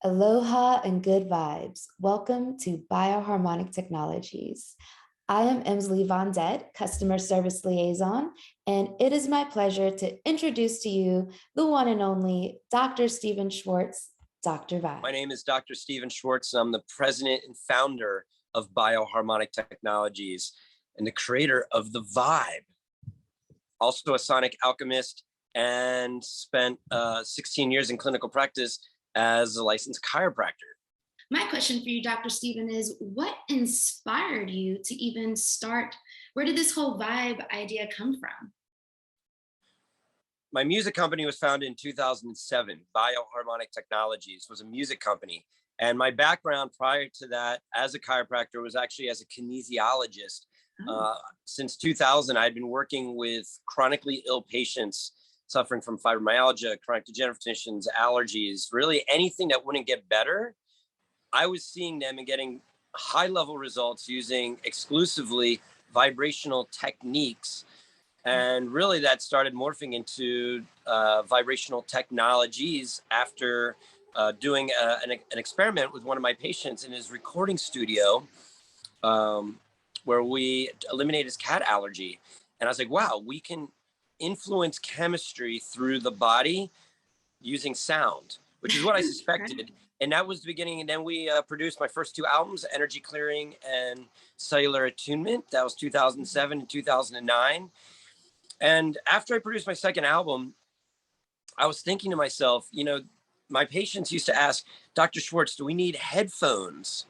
Aloha and good vibes. Welcome to BioHarmonic Technologies. I am Emsley Von Det, Customer Service Liaison, and it is my pleasure to introduce to you the one and only Dr. Stephen Schwartz, Dr. Vibe. My name is Dr. Stephen Schwartz. I'm the president and founder of BioHarmonic Technologies and the creator of the Vibe. Also a sonic alchemist and spent 16 years in clinical practice as a licensed chiropractor. My question for you, Dr. Stephen, is what inspired you to even start? Where did this whole vibe idea come from? My music company was founded in 2007. BioHarmonic Technologies was a music company. And my background prior to that as a chiropractor was actually as a kinesiologist. Since 2000, I'd been working with chronically ill patients suffering from fibromyalgia, chronic degenerative conditions, allergies, really anything that wouldn't get better. I was seeing them and getting high level results using exclusively vibrational techniques. And really that started morphing into vibrational technologies after doing an experiment with one of my patients in his recording studio where we eliminated his cat allergy. And I was like, wow, we can influence chemistry through the body using sound, which is what I suspected. And that was the beginning. And then we produced my first two albums, Energy Clearing and Cellular Attunement. That was 2007 and 2009. And after I produced my second album, I was thinking to myself, you know, my patients used to ask, Dr. Schwartz, do we need headphones?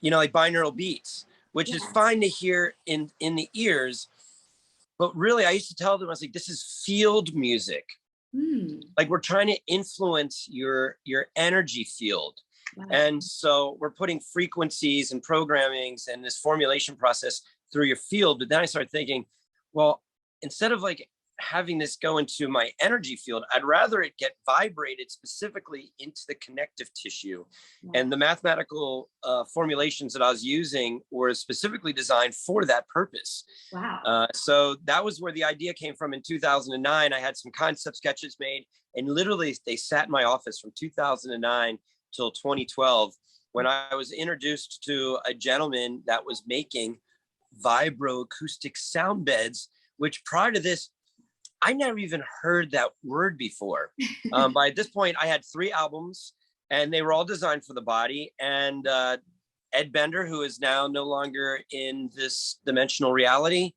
You know, like binaural beats, which is fine to hear in the ears. But really, I used to tell them, I was like, this is field music. Like we're trying to influence your energy field. Wow. And so we're putting frequencies and programmings and this formulation process through your field. But then I started thinking, well, instead of like having this go into my energy field, I'd rather it get vibrated specifically into the connective tissue. Wow. And the mathematical formulations that I was using were specifically designed for that purpose. Wow. So that was where the idea came from in 2009. I had some concept sketches made and literally they sat in my office from 2009 till 2012 when I was introduced to a gentleman that was making vibroacoustic sound beds, which prior to this, I never even heard that word before. By this point, I had 3 albums and they were all designed for the body. And Ed Bender, who is now no longer in this dimensional reality,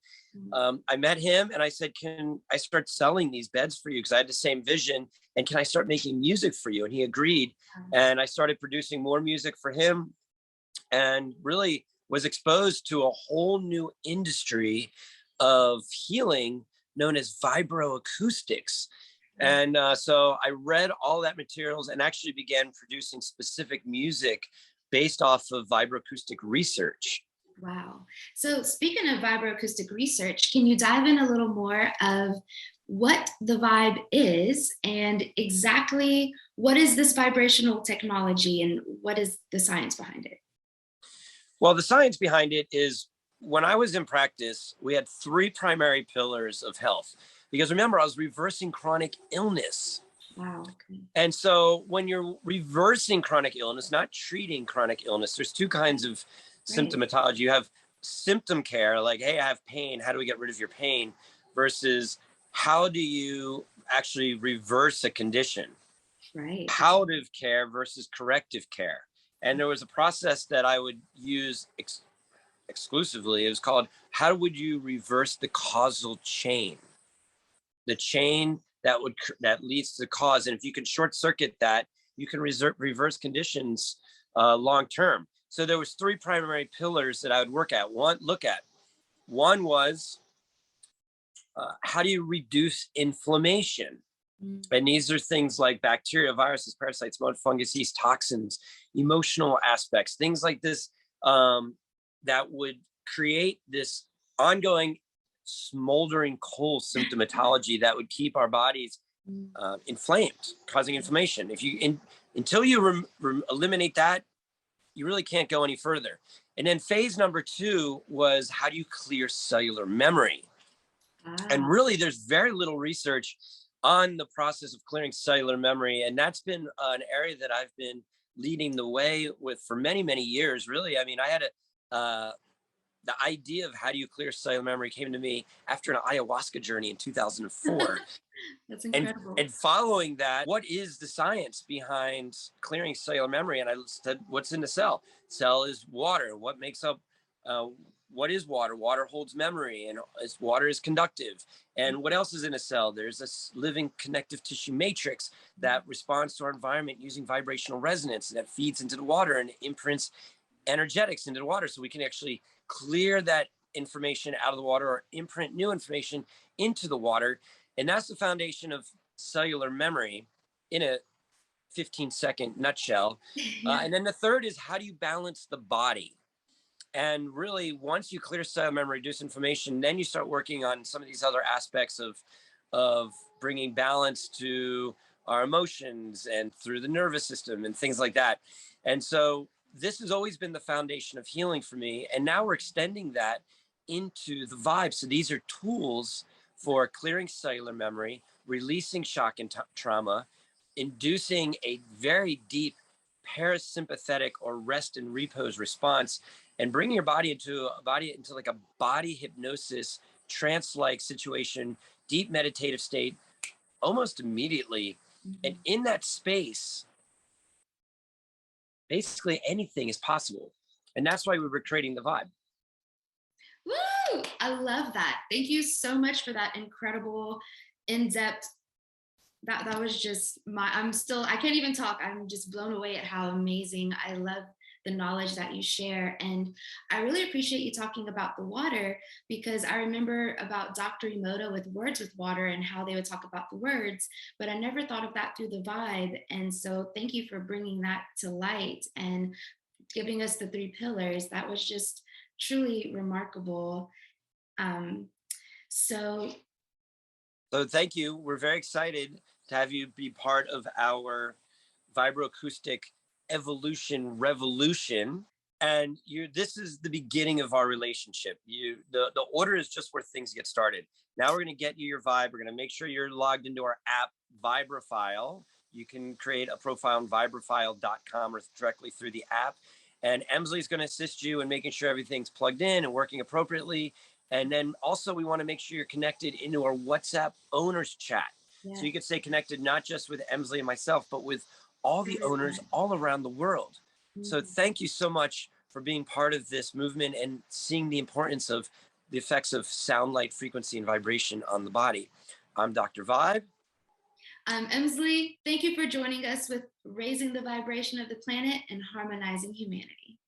I met him and I said, can I start selling these beds for you? Because I had the same vision. And can I start making music for you? And he agreed. And I started producing more music for him and really was exposed to a whole new industry of healing known as vibroacoustics. And so I read all that materials and actually began producing specific music based off of vibroacoustic research. Wow. So speaking of vibroacoustic research, can you dive in a little more of what the Vibe is and exactly what is this vibrational technology and what is the science behind it? Well, the science behind it is when I was in practice, we had 3 primary pillars of health. Because remember, I was reversing chronic illness. Wow. Okay. And so when you're reversing chronic illness, not treating chronic illness, there's 2 kinds of symptomatology. You have symptom care, like, hey, I have pain. How do we get rid of your pain? Versus how do you actually reverse a condition? Right. Palliative care versus corrective care. And there was a process that I would use exclusively. It was called, how would you reverse the causal chain? The chain that leads to the cause. And if you can short circuit that, you can reverse conditions long term. So there was 3 primary pillars that I would look at. One was, how do you reduce inflammation? And these are things like bacteria, viruses, parasites, mud, fungus, yeast, toxins, emotional aspects, things like this that would create this ongoing smoldering coal symptomatology that would keep our bodies inflamed, causing inflammation. Until you eliminate that, you really can't go any further. And then phase number 2 was, how do you clear cellular memory? And really, there's very little research on the process of clearing cellular memory. And that's been an area that I've been leading the way with for many, many years, really. I mean, I had the idea of how do you clear cellular memory came to me after an ayahuasca journey in 2004. That's and incredible. and following that, what is the science behind clearing cellular memory? And I said, what's in the cell? Cell is water. What makes up uh, what is water? Water holds memory, and water is conductive. And what else is in a cell? There's a living connective tissue matrix that responds to our environment using vibrational resonance, that feeds into the water and imprints energetics into the water, so we can actually clear that information out of the water or imprint new information into the water. And that's the foundation of cellular memory in a 15-second nutshell. Yeah. And then the third is, how do you balance the body? And really, once you clear cellular memory, reduce inflammation, then you start working on some of these other aspects of bringing balance to our emotions and through the nervous system and things like that. And so this has always been the foundation of healing for me. And now we're extending that into the vibe. So these are tools for clearing cellular memory, releasing shock and trauma, inducing a very deep parasympathetic or rest and repose response, and bringing your body into like a body hypnosis trance-like situation, deep meditative state almost immediately. And Mhm. in that space, basically anything is possible. And that's why we were creating the vibe. Woo! I love that. Thank you so much for that incredible, in-depth. That was just I can't even talk. I'm just blown away at how amazing. I love the knowledge that you share. And I really appreciate you talking about the water, because I remember about Dr. Emoto with Words with Water and how they would talk about the words, but I never thought of that through the vibe. And so thank you for bringing that to light and giving us the three pillars. That was just truly remarkable. Um, so So thank you. We're very excited to have you be part of our vibroacoustic evolution revolution. And this is the beginning of our relationship. The order is just where things get started. Now we're going to get you your vibe. We're going to make sure you're logged into our app, Vibrafile. You can create a profile on vibrafile.com or directly through the app. And Emsley is going to assist you in making sure everything's plugged in and working appropriately. And then also, we want to make sure you're connected into our WhatsApp owners chat. So yeah, you can stay connected not just with Emsley and myself, but with all the owners everyone. all around the world. So Mhm. thank you so much for being part of this movement and seeing the importance of the effects of sound, light, frequency, and vibration on the body. I'm Dr. Vibe. I'm Emsley. Thank you for joining us with Raising the Vibration of the Planet and Harmonizing Humanity.